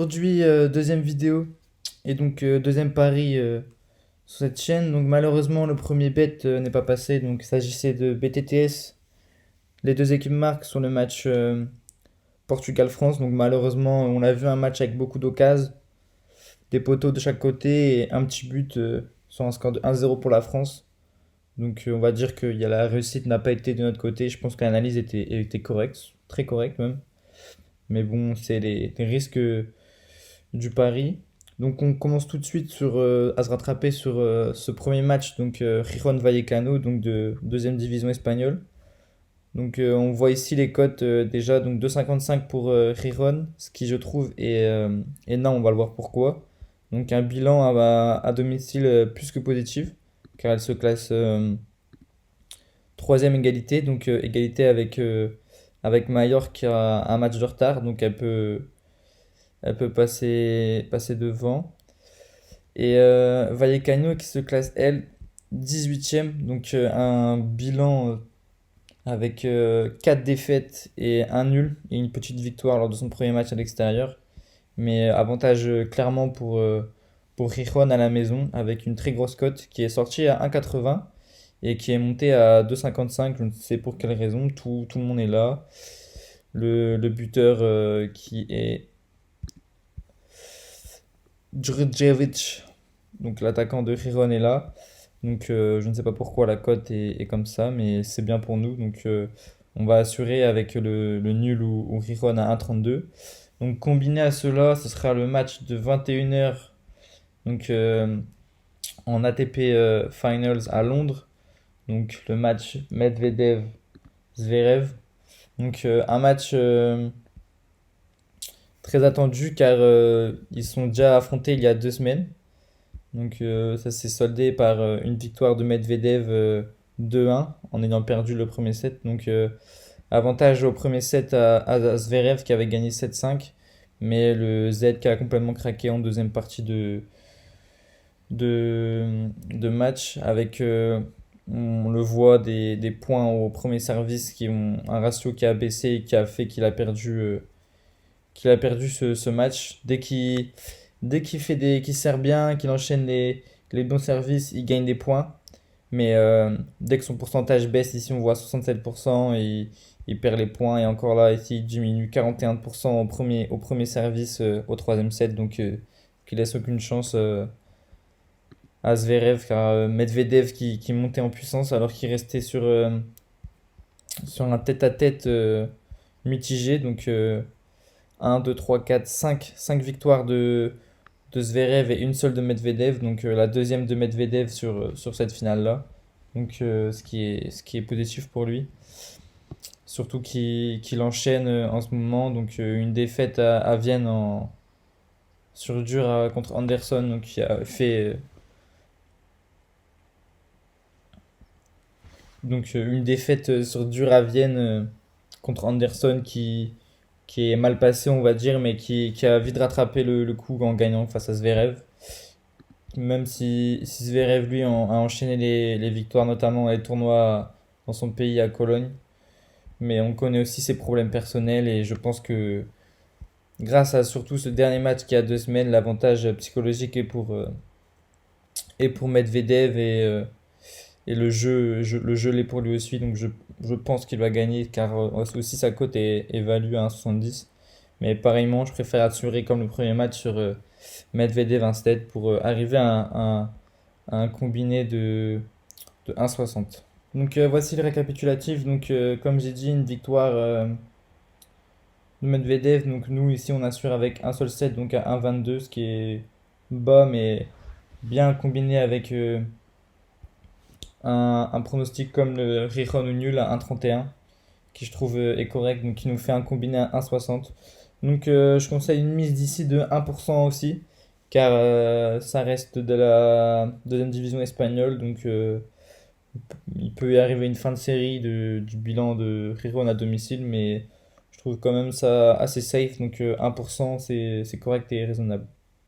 Aujourd'hui, deuxième vidéo et donc deuxième pari sur cette chaîne. Donc malheureusement, le premier bet n'est pas passé. Donc il s'agissait de BTTS. Les deux équipes marquent sur le match Portugal-France. Donc malheureusement, on a vu un match avec beaucoup d'occasions, des poteaux de chaque côté et un petit but sur un score de 1-0 pour la France. Donc on va dire que la réussite n'a pas été de notre côté. Je pense que l'analyse était correcte, très correcte même. Mais bon, c'est les risques du pari. Donc on commence tout de suite à se rattraper sur ce premier match, donc Gijón Vallecano, donc de deuxième division espagnole. Donc on voit ici les cotes déjà, donc 2,55 pour Gijón, ce qui je trouve est énorme, on va le voir pourquoi. Donc un bilan à domicile plus que positif, car elle se classe troisième égalité, donc égalité avec Mallorca qui a un match de retard, donc elle peut passer devant. Et Vallecano qui se classe, elle, 18e. Donc un bilan avec 4 défaites et un nul et une petite victoire lors de son premier match à l'extérieur. Mais avantage clairement pour Gijón à la maison avec une très grosse cote qui est sortie à 1,80 et qui est montée à 2,55. Je ne sais pour quelle raison. Tout le monde est là. Le buteur qui est Djurdjevic, donc l'attaquant de Giron est là. Donc je ne sais pas pourquoi la cote est comme ça, mais c'est bien pour nous. Donc on va assurer avec le nul ou Giron à 1,32. Donc combiné à cela, ce sera le match de 21 h donc, en ATP Finals à Londres. Donc le match Medvedev-Zverev. Donc un match très attendu car ils sont déjà affrontés il y a 2 semaines. Donc ça s'est soldé par une victoire de Medvedev 2-1 en ayant perdu le premier set. Donc avantage au premier set à Zverev qui avait gagné 7-5. Mais le Z qui a complètement craqué en deuxième partie de match avec, on le voit, des points au premier service qui ont un ratio qui a baissé et qui a fait qu'il a perdu ce match. Dès qu'il sert bien, qu'il enchaîne les bons services, il gagne des points. Mais dès que son pourcentage baisse, ici on voit 67%, il perd les points. Et encore là, ici il diminue 41% au premier service au troisième set. Donc qui laisse aucune chance à Zverev, car Medvedev qui montait en puissance alors qu'il restait sur un tête-à-tête mitigé. Donc 1, 2, 3, 4, 5 victoires de Zverev et une seule de Medvedev, donc la deuxième de Medvedev sur cette finale-là. Donc ce qui est positif pour lui. Surtout qu'il enchaîne en ce moment, donc une défaite à Vienne sur dur contre Anderson, donc qui a fait donc une défaite sur dur à Vienne contre Anderson qui est mal passé, on va dire, mais qui a vite rattrapé le coup en gagnant face à Zverev. Même si Zverev, lui, a enchaîné les victoires, notamment dans les tournois dans son pays à Cologne. Mais on connaît aussi ses problèmes personnels et je pense que grâce à surtout ce dernier match qui a 2 semaines, l'avantage psychologique est pour Medvedev et le jeu l'est pour lui aussi. Donc je pense qu'il va gagner car aussi sa cote est évaluée à 1,70. Mais pareillement, je préfère assurer comme le premier match sur Medvedev instead pour arriver à un combiné de 1,60. Donc voici le récapitulatif. Donc comme j'ai dit, une victoire de Medvedev. Donc nous ici on assure avec un seul set, donc à 1,22, ce qui est bas mais bien combiné avec un pronostic comme le Rijon ou nul à 1,31 qui je trouve est correct, donc qui nous fait un combiné à 1,60. Donc je conseille une mise d'ici de 1% aussi, car ça reste de la deuxième division espagnole, donc il peut y arriver une fin de série du bilan de Rijon à domicile, mais je trouve quand même ça assez safe, donc 1% c'est correct et raisonnable.